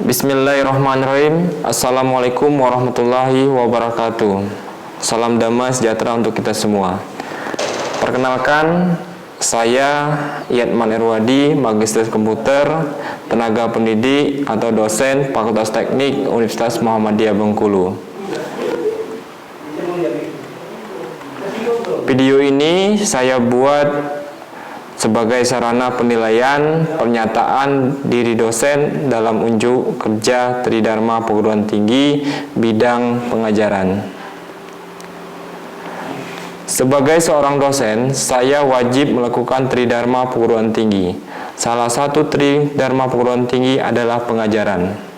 Bismillahirrahmanirrahim. Assalamualaikum warahmatullahi wabarakatuh. Salam damai sejahtera untuk kita semua. Perkenalkan, saya Yatman Irwadi, Magister Komputer, tenaga pendidik atau dosen Fakultas Teknik Universitas Muhammadiyah Bengkulu. Video ini saya buat sebagai sarana penilaian pernyataan diri dosen dalam unjuk kerja Tridharma Perguruan Tinggi bidang pengajaran. Sebagai seorang dosen, saya wajib melakukan Tridharma Perguruan Tinggi. Salah satu Tridharma Perguruan Tinggi adalah pengajaran.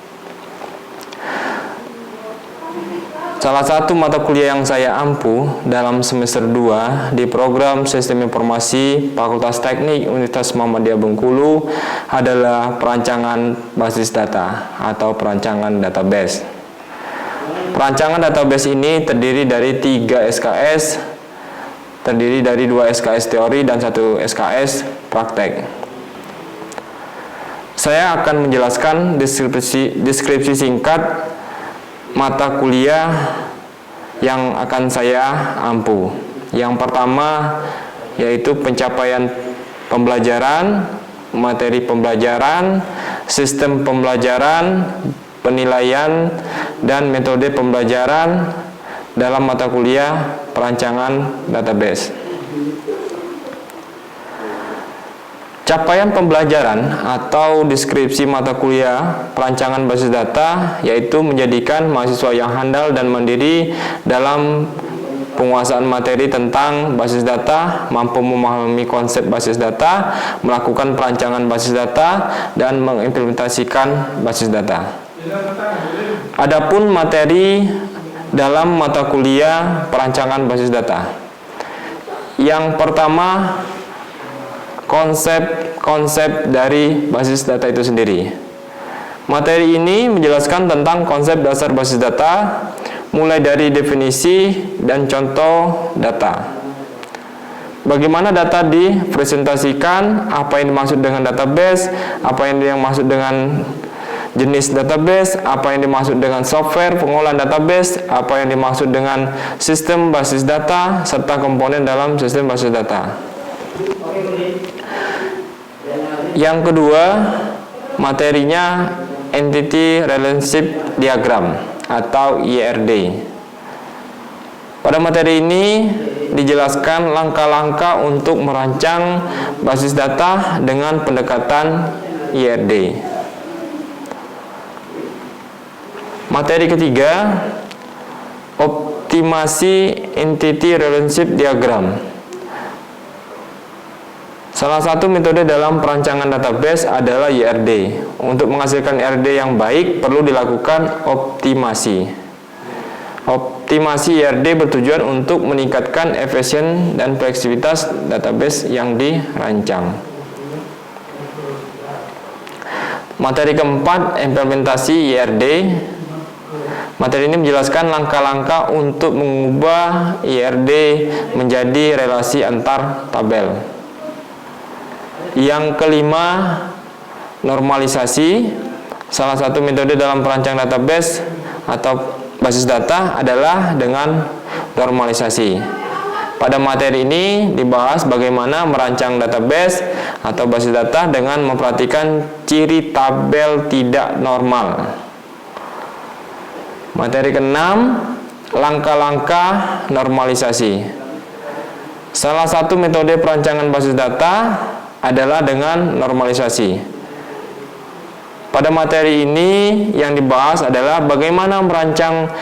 Salah satu mata kuliah yang saya ampuh dalam semester 2 di program Sistem Informasi Fakultas Teknik Universitas Muhammadiyah Bengkulu adalah perancangan basis data atau perancangan database. Perancangan database ini terdiri dari 3 SKS, terdiri dari 2 SKS teori dan 1 SKS praktek. Saya akan menjelaskan deskripsi singkat mata kuliah yang akan saya ampuh. Yang pertama yaitu pencapaian pembelajaran, materi pembelajaran, sistem pembelajaran, penilaian, dan metode pembelajaran dalam mata kuliah perancangan database. Capaian pembelajaran atau deskripsi mata kuliah perancangan basis data yaitu menjadikan mahasiswa yang handal dan mandiri dalam penguasaan materi tentang basis data, mampu memahami konsep basis data, melakukan perancangan basis data, dan mengimplementasikan basis data. Adapun materi dalam mata kuliah perancangan basis data. Yang pertama, konsep dari basis data itu sendiri. Materi ini menjelaskan tentang konsep dasar basis data, mulai dari definisi dan contoh data. Bagaimana data dipresentasikan, apa yang dimaksud dengan database, apa yang dimaksud dengan jenis database, apa yang dimaksud dengan software pengolahan database, apa yang dimaksud dengan sistem basis data, serta komponen dalam sistem basis data. Yang kedua, materinya Entity Relationship Diagram atau IRD. Pada materi ini dijelaskan langkah-langkah untuk merancang basis data dengan pendekatan IRD. Materi ketiga, optimasi Entity Relationship Diagram. Salah satu metode dalam perancangan database adalah IRD. Untuk menghasilkan IRD yang baik, perlu dilakukan optimasi. Optimasi IRD bertujuan untuk meningkatkan efisien dan fleksibilitas database yang dirancang. Materi keempat, implementasi IRD. Materi ini menjelaskan langkah-langkah untuk mengubah IRD menjadi relasi antar tabel. Yang kelima, normalisasi. Salah satu metode dalam perancang database atau basis data adalah dengan normalisasi. Pada materi ini dibahas bagaimana merancang database atau basis data dengan memperhatikan ciri tabel tidak normal. Materi keenam, langkah-langkah normalisasi. Salah satu metode perancangan basis data adalah dengan normalisasi. Pada materi ini yang dibahas adalah bagaimana merancang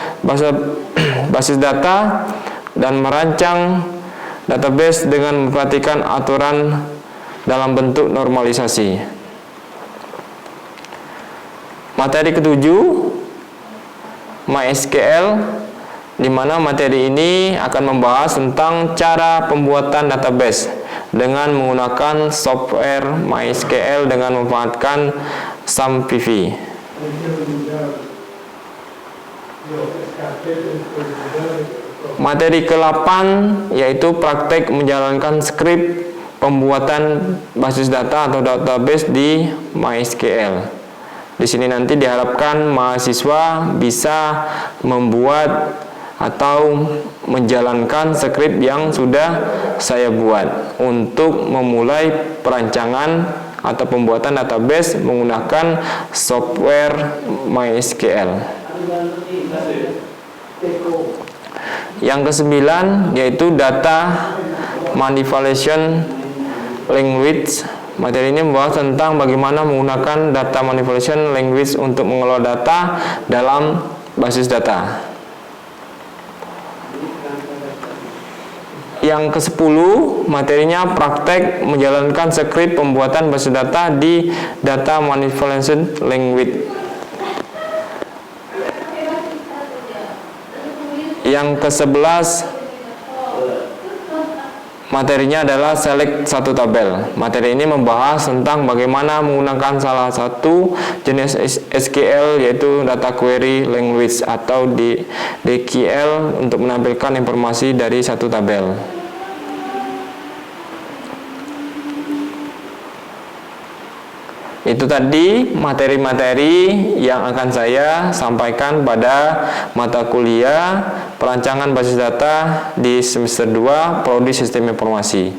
basis data dan merancang database dengan memperhatikan aturan dalam bentuk normalisasi. Materi ketujuh, MySQL, di mana materi ini akan membahas tentang cara pembuatan database dengan menggunakan software MySQL dengan memanfaatkan SAMVivi. Materi ke-8 yaitu praktek menjalankan skrip pembuatan basis data atau database di MySQL. Di sini nanti diharapkan mahasiswa bisa membuat atau menjalankan skrip yang sudah saya buat untuk memulai perancangan atau pembuatan database menggunakan software MySQL. Yang kesembilan yaitu data manipulation language. Materi ini membahas tentang bagaimana menggunakan data manipulation language untuk mengelola data dalam basis data. Yang ke-10 materinya praktek menjalankan skrip pembuatan basis data di data manipulation language. Yang ke-11 materinya adalah select satu tabel. Materi ini membahas tentang bagaimana menggunakan salah satu jenis SQL yaitu data query language atau DQL untuk menampilkan informasi dari satu tabel. Itu tadi materi-materi yang akan saya sampaikan pada mata kuliah perancangan basis data di semester 2 Prodi Sistem Informasi.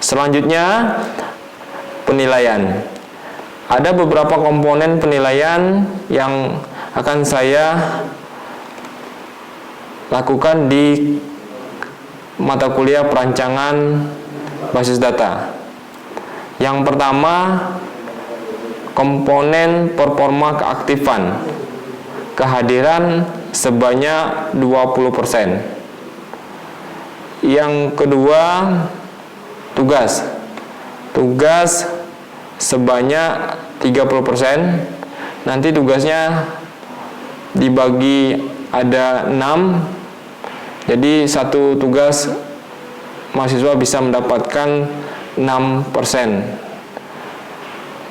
Selanjutnya penilaian. Ada beberapa komponen penilaian yang akan saya lakukan di mata kuliah perancangan basis data. Yang pertama, komponen performa keaktifan, kehadiran sebanyak 20%. Yang kedua, tugas sebanyak 30%. Nanti tugasnya dibagi ada 6. Jadi satu tugas mahasiswa bisa mendapatkan 6%.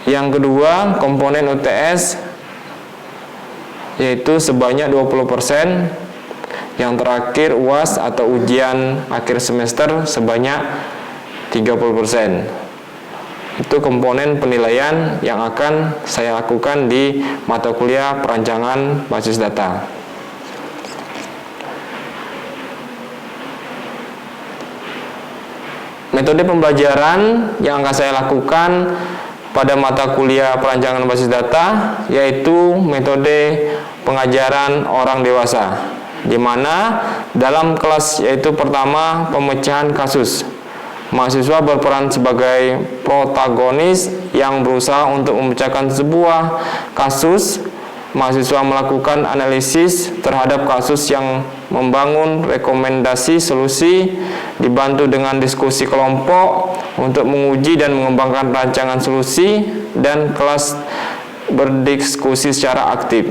Yang kedua, komponen UTS yaitu sebanyak 20%. Yang terakhir, UAS atau ujian akhir semester sebanyak 30%. Itu komponen penilaian yang akan saya lakukan di mata kuliah perancangan basis data. Metode pembelajaran yang akan saya lakukan pada mata kuliah perancangan basis data yaitu metode pengajaran orang dewasa, di mana dalam kelas yaitu pertama pemecahan kasus. Mahasiswa berperan sebagai protagonis yang berusaha untuk memecahkan sebuah kasus. Mahasiswa melakukan analisis terhadap kasus yang membangun rekomendasi solusi, dibantu dengan diskusi kelompok untuk menguji dan mengembangkan rancangan solusi, dan kelas berdiskusi secara aktif.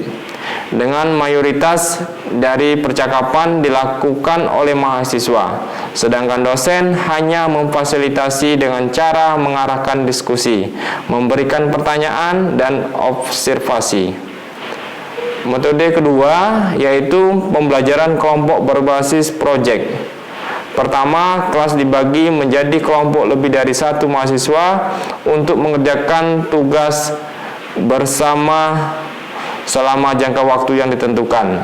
Dengan mayoritas dari percakapan dilakukan oleh mahasiswa, sedangkan dosen hanya memfasilitasi dengan cara mengarahkan diskusi, memberikan pertanyaan, dan observasi. Metode kedua yaitu pembelajaran kelompok berbasis proyek. Pertama, kelas dibagi menjadi kelompok lebih dari satu mahasiswa untuk mengerjakan tugas bersama selama jangka waktu yang ditentukan.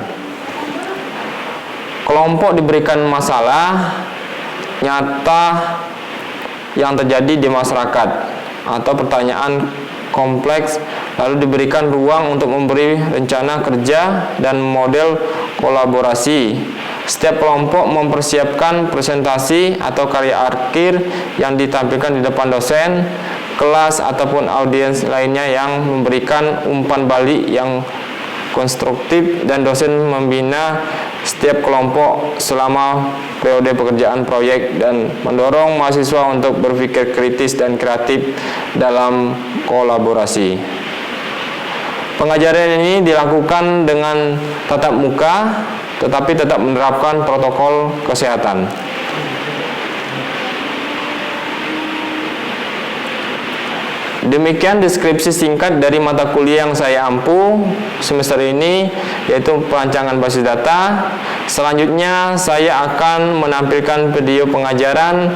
Kelompok diberikan masalah nyata yang terjadi di masyarakat atau pertanyaan kompleks, lalu diberikan ruang untuk memberi rencana kerja dan model kolaborasi. Setiap kelompok mempersiapkan presentasi atau karya akhir yang ditampilkan di depan dosen, kelas, ataupun audiens lainnya yang memberikan umpan balik yang konstruktif, dan dosen membina setiap kelompok selama periode pekerjaan proyek dan mendorong mahasiswa untuk berpikir kritis dan kreatif dalam kolaborasi. Pengajaran ini dilakukan dengan tatap muka tetapi tetap menerapkan protokol kesehatan. Demikian deskripsi singkat dari mata kuliah yang saya ampu semester ini, yaitu perancangan basis data. Selanjutnya saya akan menampilkan video pengajaran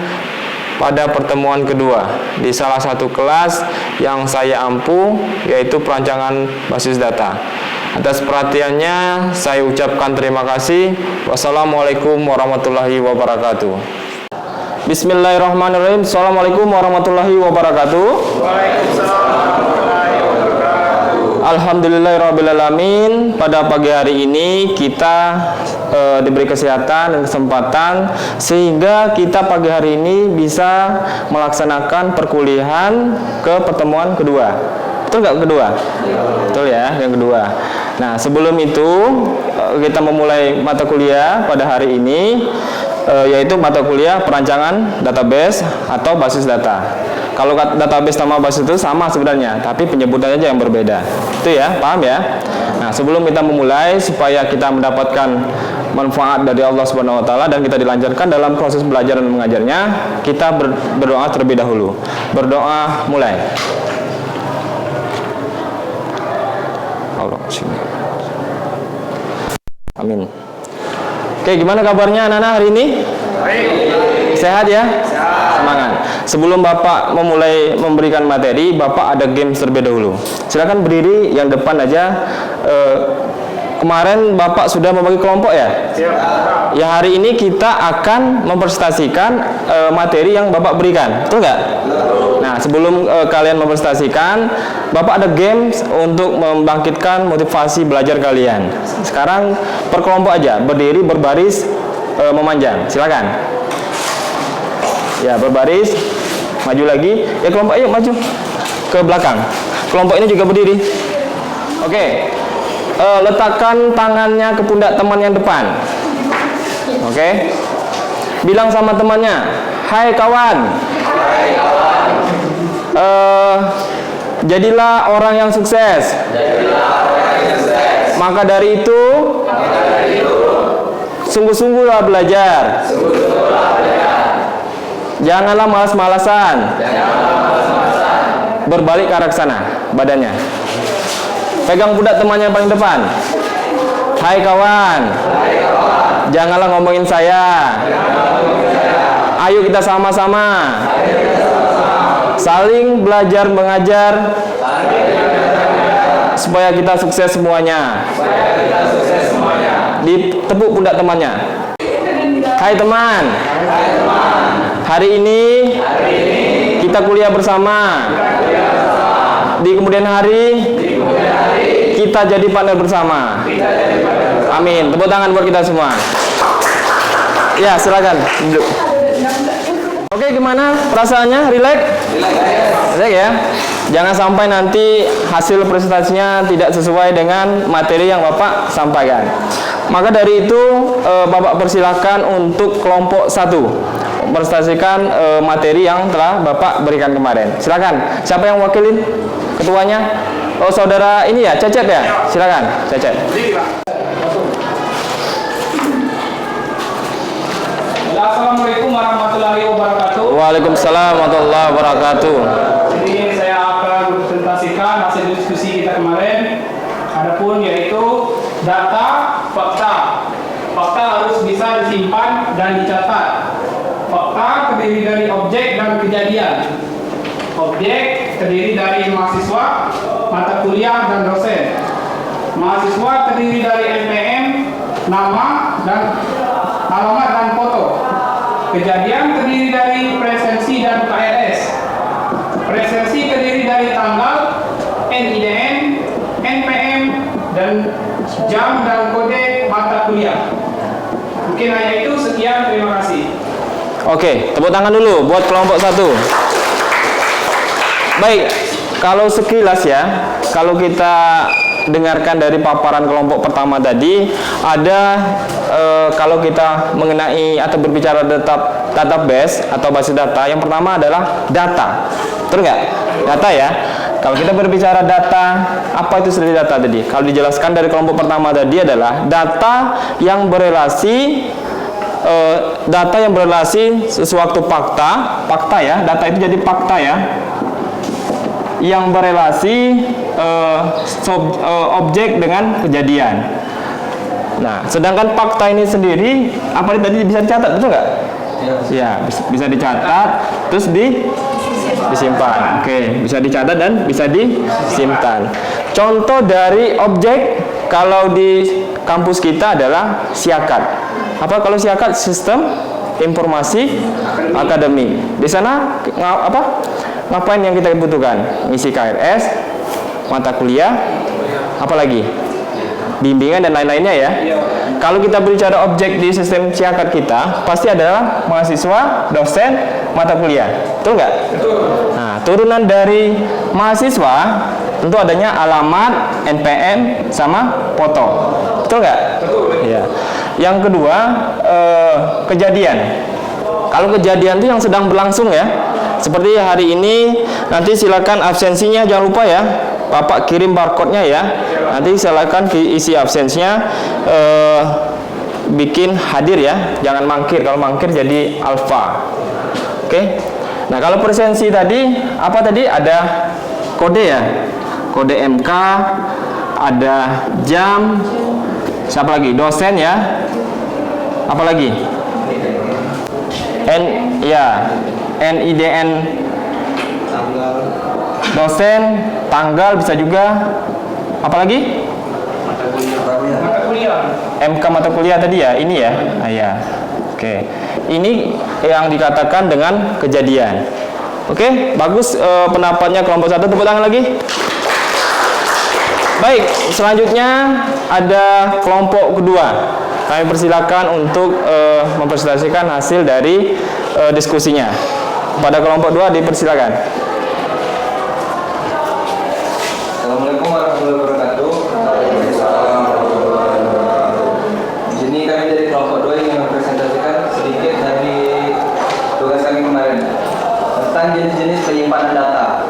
pada pertemuan kedua di salah satu kelas yang saya ampu, yaitu perancangan basis data. Atas perhatiannya saya ucapkan terima kasih. Wassalamualaikum warahmatullahi wabarakatuh. Bismillahirrahmanirrahim. Assalamualaikum warahmatullahi wabarakatuh. Waalaikumsalam warahmatullahi wabarakatuh. Alhamdulillahirrahmanirrahim. Pada pagi hari ini kita diberi kesehatan dan kesempatan sehingga kita pagi hari ini bisa melaksanakan perkuliahan ke pertemuan kedua. Betul nggak kedua? Betul ya, yang kedua. Nah, sebelum itu kita memulai mata kuliah pada hari ini, yaitu mata kuliah perancangan database atau basis data. Kalau database sama basis itu sama sebenarnya, tapi penyebutannya aja yang berbeda. Itu ya, paham ya? Nah, sebelum kita memulai, supaya kita mendapatkan manfaat dari Allah Subhanahu wa taala dan kita dilancarkan dalam proses belajar dan mengajarnya, kita berdoa terlebih dahulu. Berdoa mulai. Allah, amin. Oke, gimana kabarnya anak-anak hari ini? Sehat ya? Semangat. Sebelum Bapak memulai memberikan materi, Bapak ada game terlebih dahulu. Silakan berdiri yang depan aja. Kemarin Bapak sudah membagi kelompok ya? Ya, hari ini kita akan mempresentasikan materi yang Bapak berikan. Betul nggak? Nah, sebelum kalian mempresentasikan, Bapak ada games untuk membangkitkan motivasi belajar kalian. Sekarang per kelompok aja, berdiri berbaris memanjang. Silakan. Ya, berbaris, maju lagi. Ya, kelompok ayo maju ke belakang. Kelompok ini juga berdiri. Oke. Letakkan tangannya ke pundak teman yang depan. Oke. Bilang sama temannya, "Hai kawan. Hai kawan. Jadilah orang yang sukses. Maka dari itu, sungguh-sungguhlah belajar. Janganlah malas-malasan. Berbalik ke arah sana badannya. Pegang pundak temannya yang paling depan. Hai kawan. Janganlah ngomongin saya. Ayo kita sama-sama. Saling belajar mengajar supaya kita sukses semuanya. Ditepuk pundak temannya. Hai teman. Hari ini kita kuliah bersama. Di kemudian hari kita jadi partner bersama. Amin. Tepuk tangan buat kita semua. Ya, silakan duduk. Oke, gimana perasaannya? Relax? Relax ya. Jangan sampai nanti hasil presentasinya tidak sesuai dengan materi yang Bapak sampaikan. Maka dari itu Bapak persilakan untuk kelompok 1 presentasikan materi yang telah Bapak berikan kemarin. Silakan. Siapa yang wakilin? Ketuanya? Oh, saudara ini ya, Cecep ya? Silakan, Cecep. Assalamualaikum warahmatullahi wabarakatuh. Waalaikumsalam warahmatullahi wabarakatuh. Jadi saya akan presentasikan hasil diskusi kita kemarin. Adapun yaitu data, fakta. Fakta harus bisa disimpan dan dicatat. Fakta terdiri dari objek dan kejadian. Objek terdiri dari mahasiswa, mata kuliah, dan dosen. Mahasiswa terdiri dari NPM, nama, dan alamat dan foto. Kejadian terdiri dari presensi dan KRS. Presensi terdiri dari tanggal, NIDN, NPM, dan jam dan kode mata kuliah. Mungkin hanya itu, sekian, terima kasih. Oke, tepuk tangan dulu buat kelompok 1. Baik, kalau sekilas ya, kalau kita dengarkan dari paparan kelompok pertama tadi, ada kalau kita mengenai atau berbicara database atau basis data, yang pertama adalah data. Betul nggak? Data ya. Kalau kita berbicara data, apa itu sendiri data tadi? Kalau dijelaskan dari kelompok pertama tadi adalah data yang berelasi sesuatu fakta ya. Data itu jadi fakta ya, yang berelasi objek dengan kejadian. Nah, sedangkan fakta ini sendiri apa tadi bisa dicatat, betul nggak? Ya, bisa dicatat terus disimpan. Oke, bisa dicatat dan bisa disimpan. Contoh dari objek kalau di kampus kita adalah SIAKAD. Apa kalau SIAKAD? Sistem Informasi Akademik. Di sana ngapain yang kita butuhkan? Ngisi KRS, mata kuliah, apalagi bimbingan dan lain-lainnya ya. Kalau kita berbicara objek di sistem SIAKAD kita, pasti adalah mahasiswa, dosen, mata kuliah. Betul nggak? Betul. Nah, turunan dari mahasiswa tentu adanya alamat, NPM, sama foto. Betul nggak? Betul. Iya. Yang kedua, kejadian. Kalau kejadian itu yang sedang berlangsung ya. Seperti hari ini, nanti silakan absensinya jangan lupa ya. Bapak kirim barcode-nya ya. Nanti silakan isi absensinya, bikin hadir ya. Jangan mangkir. Kalau mangkir jadi alfa. Oke. Nah, kalau presensi tadi apa tadi? Ada kode ya. Kode MK, ada jam. Siapa lagi? Dosen ya. Apa lagi? NIDN dosen, tanggal bisa juga. Apalagi? Mata kuliah. MK mata kuliah tadi ya, ini ya. Ya. Oke. Ini yang dikatakan dengan kejadian. Oke, bagus pendapatnya kelompok 1, tepuk tangan lagi. Baik, selanjutnya ada kelompok kedua. Kami persilakan untuk mempresentasikan hasil dari diskusinya. Pada kelompok 2 dipersilakan. Assalamualaikum warahmatullahi wabarakatuh. Di sini kami dari kelompok 2 ingin mempresentasikan sedikit dari tugas kami kemarin tentang jenis-jenis penyimpanan data.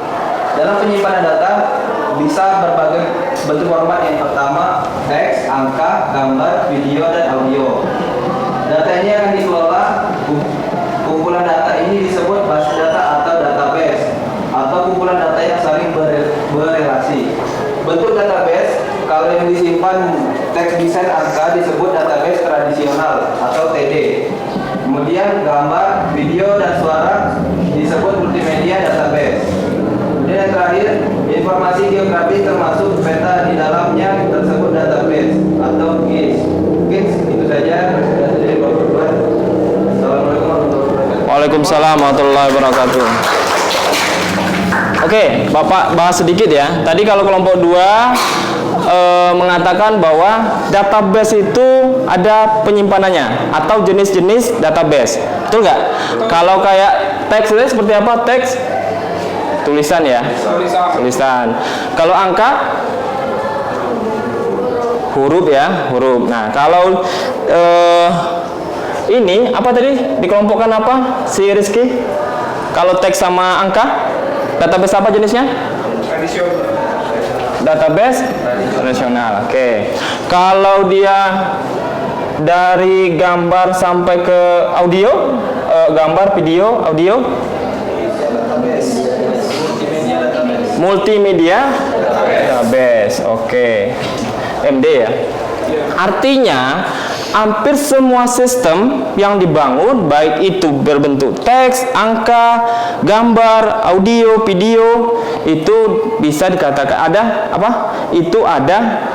Dalam penyimpanan data bisa berbagai bentuk format. Yang pertama, teks, angka, gambar, video, dan audio. Data ini akan dikelola. Kumpulan data ini disebut basis data atau database, atau kumpulan data yang saling berelasi. Bentuk database, kalau yang disimpan teks, desain, angka disebut database tradisional atau TD. Kemudian gambar, video, dan suara disebut multimedia database. Kemudian yang terakhir, informasi geografi termasuk peta di dalamnya tersebut database atau GIS. Mungkin itu saja presentasi dari Bapak. Assalamualaikum warahmatullahi wabarakatuh. Waalaikumsalam warahmatullahi wabarakatuh. Oke, Bapak bahas sedikit ya. Tadi kalau kelompok 2 mengatakan bahwa database itu ada penyimpanannya atau jenis-jenis database. Betul nggak? Kalau kayak teks itu seperti apa? Teks tulisan ya. Tulisan. Kalau angka huruf ya, huruf. Nah, kalau ini apa tadi dikelompokkan apa si Rizky? Kalau teks sama angka, database apa jenisnya? Tradisional. Database tradisional. Oke. Kalau dia dari gambar sampai ke audio, gambar, video, audio, multimedia database. Oke. MD ya. Artinya hampir semua sistem yang dibangun, baik itu berbentuk teks, angka, gambar, audio, video, itu bisa dikatakan ada apa? Itu ada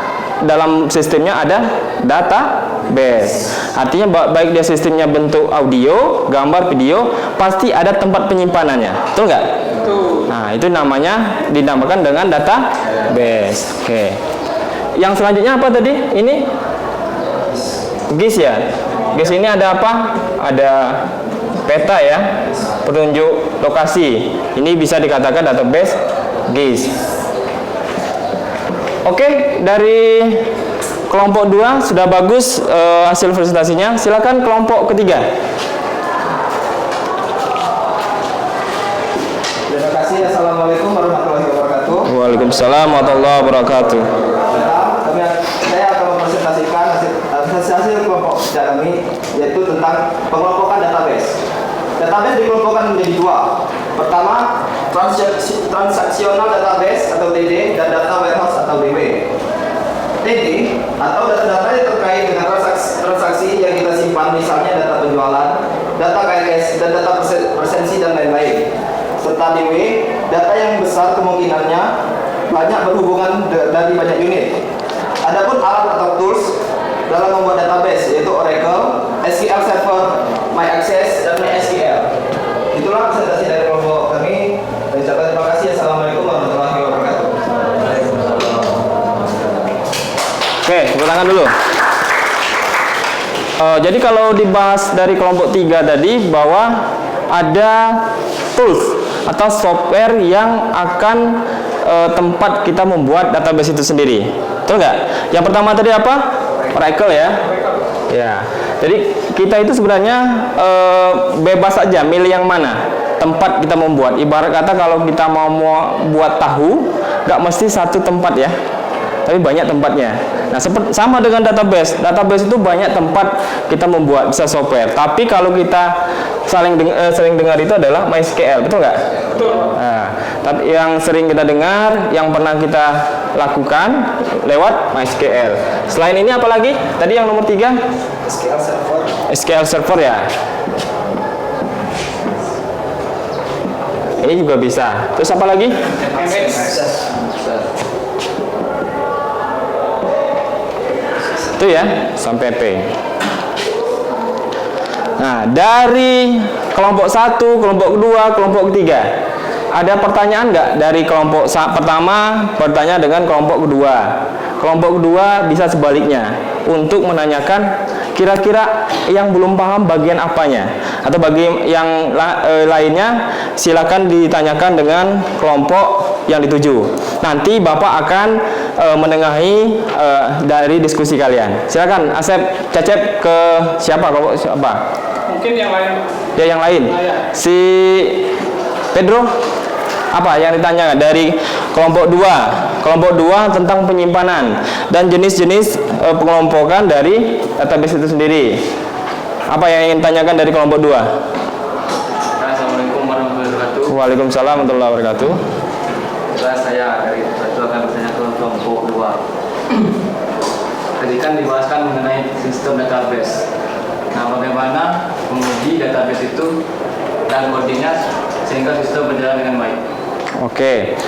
dalam sistemnya ada database. Artinya baik dia sistemnya bentuk audio, gambar, video, pasti ada tempat penyimpanannya. Betul nggak? Betul. Nah, itu namanya dinamakan dengan database. Oke. Yang selanjutnya apa tadi? Ini GIS ya. GIS ini ada apa? Ada peta ya, petunjuk lokasi. Ini bisa dikatakan database GIS. Oke, dari kelompok 2 sudah bagus hasil presentasinya. Silakan kelompok ketiga. Terima kasih. Assalamualaikum warahmatullahi wabarakatuh. Waalaikumsalam warahmatullahi wabarakatuh. Saya akan mempresentasikan hasil kelompok kerja kami, yaitu tentang pengelompokan database. Database dikelompokkan menjadi 2. Pertama, transaksional database atau TD, dan data warehouse atau DW. TD atau data-data yang terkait dengan transaksi yang kita simpan, misalnya data penjualan, data KRS ADW, data yang besar kemungkinannya banyak berhubungan dari banyak unit. Adapun alat atau tools dalam membuat database yaitu Oracle, SQL Server, MyAccess, dan MySQL. Itulah presentasi dari kelompok kami. Dan ucapkan terima kasih. Assalamualaikum warahmatullahi wabarakatuh. Oke, tepuk tangan dulu. Jadi kalau dibahas dari kelompok 3 tadi bahwa ada tools atau software yang akan tempat kita membuat database itu sendiri. Betul nggak? Yang pertama tadi apa? Oracle ya. Ya. Jadi kita itu sebenarnya bebas aja milih yang mana tempat kita membuat. Ibarat kata kalau kita mau buat tahu, nggak mesti satu tempat ya, tapi banyak tempatnya. Nah, sama dengan database. Database itu banyak tempat kita membuat, bisa software. Tapi kalau kita sering dengar itu adalah MySQL, betul nggak? Betul. Nah, tapi yang sering kita dengar, yang pernah kita lakukan lewat MySQL. Selain ini apa lagi? Tadi yang nomor 3? SQL Server. SQL Server ya. Ini juga bisa. Terus apa lagi? Itu ya, sampai P. Nah, dari kelompok 1, kelompok 2, kelompok 3, ada pertanyaan nggak dari kelompok pertama bertanya dengan kelompok kedua? Kelompok kedua bisa sebaliknya untuk menanyakan kira-kira yang belum paham bagian apanya, atau bagi yang lainnya silakan ditanyakan dengan kelompok yang dituju. Nanti Bapak akan menengahi dari diskusi kalian. Silakan Asep, Cecep ke siapa? Kelompok siapa? Mungkin yang lain. Ya, yang lain. Ya. Si Pedro, apa yang ditanya dari kelompok 2? Kelompok 2 tentang penyimpanan dan jenis-jenis pengelompokan dari database itu sendiri. Apa yang ingin tanyakan dari kelompok 2? Assalamualaikum warahmatullahi wabarakatuh. Waalaikumsalam warahmatullahi wabarakatuh. Saya dari satu akan bertanya ke kelompok 2. Tadi kan dibahaskan mengenai sistem database. Nah, bagaimana menguji database itu dan codingnya sehingga sistem berjalan dengan baik? Oke,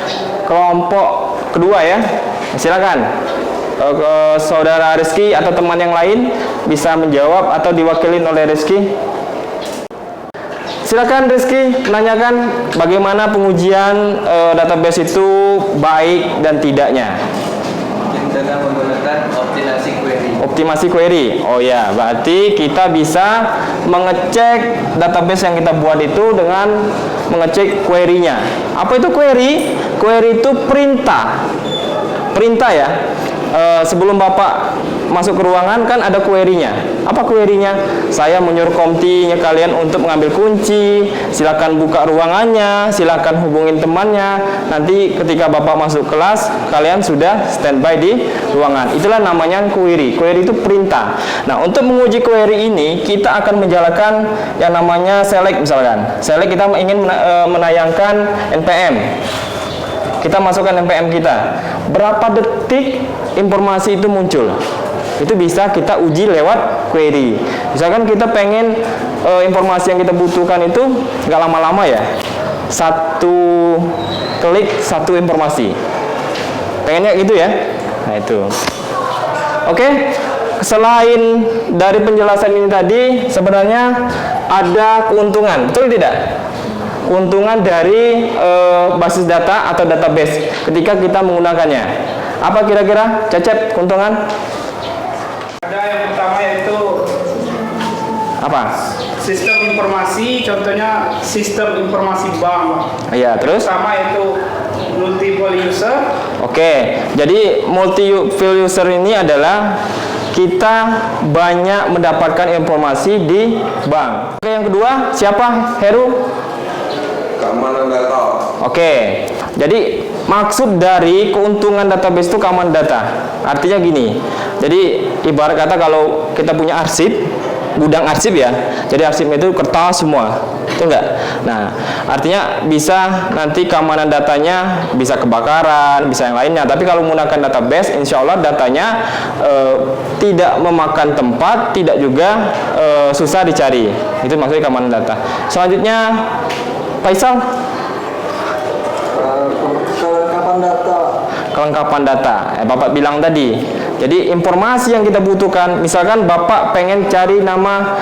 kelompok kedua ya, silakan. Saudara Rizky atau teman yang lain bisa menjawab atau diwakilin oleh Rizky. Silakan Rizky menanyakan bagaimana pengujian database itu baik dan tidaknya. Dengan menggunakan optimasi query. Optimasi query. Oh ya, berarti kita bisa mengecek database yang kita buat itu dengan mengecek query-nya. Apa itu query? Query itu perintah. Perintah ya. Sebelum Bapak masuk ke ruangan kan ada query-nya. Apa query-nya? Saya menyuruh komtinya kalian untuk mengambil kunci, silakan buka ruangannya, silakan hubungin temannya. Nanti ketika Bapak masuk kelas, kalian sudah standby di ruangan. Itulah namanya query. Query itu perintah. Nah, untuk menguji query ini, kita akan menjalankan yang namanya select misalkan. Select kita ingin menayangkan NPM. Kita masukkan NPM kita. Berapa detik informasi itu muncul? Itu bisa kita uji lewat query. Misalkan kita pengen informasi yang kita butuhkan itu nggak lama-lama ya. Satu klik satu informasi. Pengennya gitu ya. Nah itu. Oke. Selain dari penjelasan ini tadi, sebenarnya ada keuntungan, betul tidak? Keuntungan dari basis data atau database ketika kita menggunakannya. Apa kira-kira, Cecep, keuntungan? Ada yang pertama yaitu Apa? sistem informasi, contohnya sistem informasi bank. Iya, terus? Pertama yaitu multiple user. Oke, jadi multi-field user ini adalah kita banyak mendapatkan informasi di bank. Oke, yang kedua, siapa? Heru? Keamanan data. Oke, jadi maksud dari keuntungan database itu keamanan data. Artinya gini, jadi ibarat kata kalau kita punya arsip, gudang arsip ya, jadi arsipnya itu kertas semua, itu enggak? Nah, artinya bisa nanti keamanan datanya bisa kebakaran, bisa yang lainnya. Tapi kalau menggunakan database, insya Allah datanya tidak memakan tempat, tidak juga susah dicari. Itu maksudnya keamanan data. Selanjutnya, Faisal. Kelengkapan data. Bapak bilang tadi. Jadi informasi yang kita butuhkan, misalkan Bapak pengen cari nama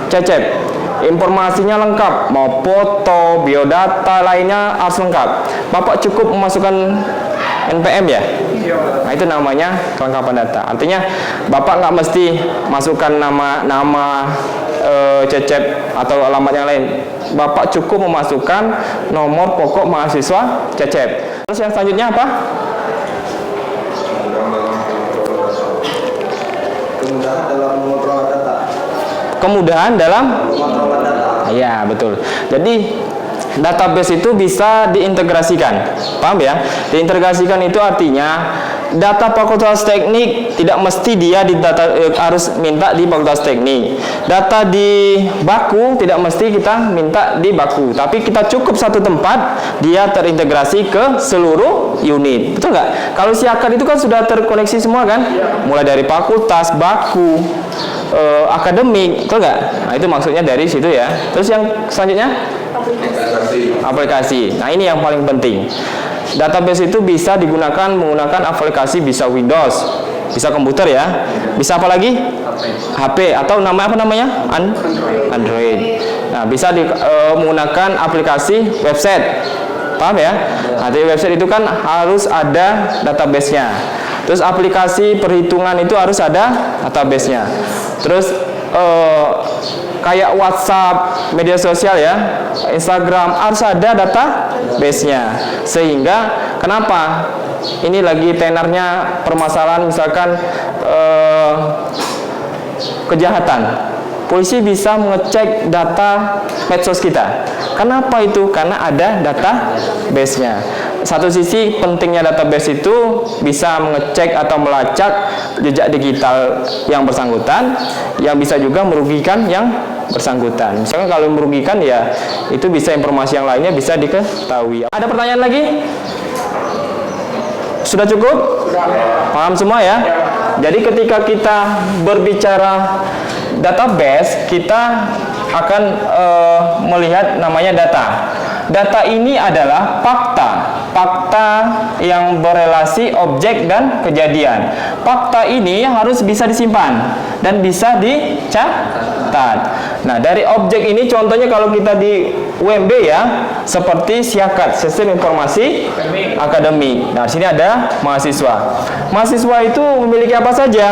Cecep, informasinya lengkap, mau foto, biodata lainnya harus lengkap. Bapak cukup memasukkan NPM ya. Nah, itu namanya kelengkapan data. Artinya Bapak nggak mesti masukkan nama Cecep atau alamat yang lain. Bapak cukup memasukkan nomor pokok mahasiswa Cecep. Terus yang selanjutnya apa? Kemudahan dalam mengontrol data. Kemudahan dalam Mengontrol data. ya, betul. Jadi database itu bisa diintegrasikan. Paham ya? Diintegrasikan itu artinya data fakultas teknik tidak mesti dia harus minta di fakultas teknik. Data di baku tidak mesti kita minta di baku, tapi kita cukup satu tempat dia terintegrasi ke seluruh unit. Betul nggak? Kalau siakat itu kan sudah terkoneksi semua kan? Mulai dari fakultas, baku, akademik, betul nggak? Nah, itu maksudnya dari situ ya. Terus yang selanjutnya aplikasi. Nah, ini yang paling penting. Database itu bisa digunakan menggunakan aplikasi, bisa Windows, bisa komputer ya, bisa apa lagi? HP atau apa namanya? Android. Nah, bisa menggunakan aplikasi website. Paham ya? Nah, di website itu kan harus ada database-nya. Terus aplikasi perhitungan itu harus ada database-nya. Terus kayak WhatsApp, media sosial ya, Instagram harus ada database-nya. Sehingga kenapa? Ini lagi tenarnya permasalahan misalkan kejahatan. Polisi bisa mengecek data medsos kita. Kenapa itu? Karena ada database-nya. Satu sisi pentingnya database itu bisa mengecek atau melacak jejak digital yang bersangkutan, yang bisa juga merugikan yang bersangkutan. Misalkan kalau merugikan ya itu bisa informasi yang lainnya bisa diketahui. Ada pertanyaan lagi? Sudah cukup? Paham semua ya? Jadi ketika kita berbicara database, kita akan melihat namanya data. Data ini adalah fakta yang berelasi objek dan kejadian. Fakta ini harus bisa disimpan dan bisa dicatat. Nah, dari objek ini contohnya kalau kita di UMB ya, seperti SIAKAD, Sistem Informasi Akademik. Nah, sini ada mahasiswa. Mahasiswa itu memiliki apa saja?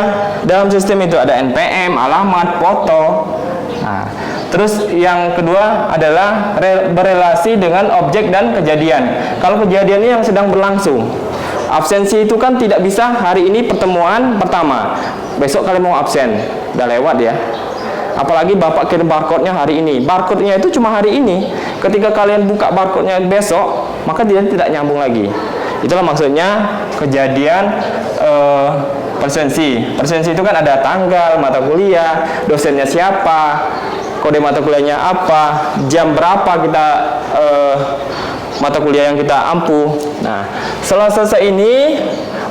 Dalam sistem itu ada NPM, alamat, foto. Nah, terus yang kedua adalah berelasi dengan objek dan kejadian. Kalau kejadiannya yang sedang berlangsung, absensi itu kan tidak bisa hari ini pertemuan pertama, besok kalian mau absen, udah lewat ya. Apalagi Bapak kirim barcode-nya hari ini, barcode-nya itu cuma hari ini. Ketika kalian buka barcode-nya besok, maka dia tidak nyambung lagi. Itulah maksudnya kejadian presensi. Presensi itu kan ada tanggal, mata kuliah, dosennya siapa, kode mata kuliahnya apa, jam berapa kita mata kuliah yang kita ampuh. Nah, setelah selesai ini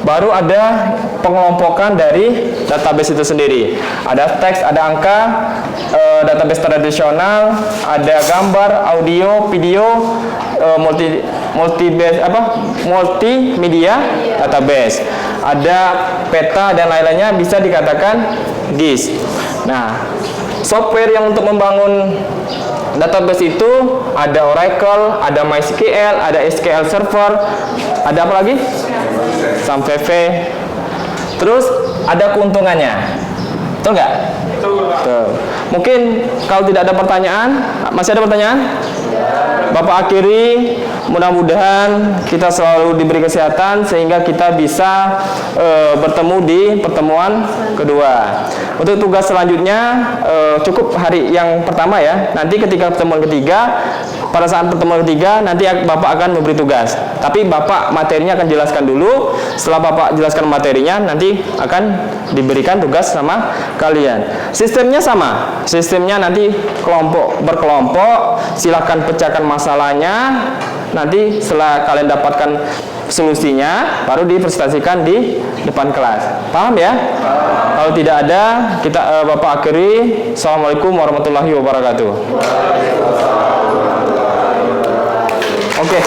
baru ada pengelompokan dari database itu sendiri. Ada teks, ada angka, database tradisional, ada gambar, audio, video, multimedia database. Ada peta dan lain-lainnya, bisa dikatakan GIS. Nah, software yang untuk membangun database itu ada Oracle, ada MySQL, ada SQL Server, ada apa lagi? SAMVV. Terus ada keuntungannya, betul nggak? Betul. Mungkin kalau tidak ada pertanyaan, masih ada pertanyaan? Bapak akhiri, mudah-mudahan kita selalu diberi kesehatan sehingga kita bisa bertemu di pertemuan kedua. Untuk tugas selanjutnya cukup hari yang pertama ya. Nanti ketika pertemuan ketiga, pada saat pertemuan ketiga nanti Bapak akan memberi tugas. Tapi Bapak materinya akan jelaskan dulu. Setelah Bapak jelaskan materinya, nanti akan diberikan tugas sama kalian. Sistemnya sama. Sistemnya nanti berkelompok. Silakan pecahkan masalahnya. Nanti setelah kalian dapatkan solusinya, baru dipresentasikan di depan kelas. Paham ya? Kalau tidak ada, kita Bapak akhiri. Assalamualaikum warahmatullahi wabarakatuh. Oke.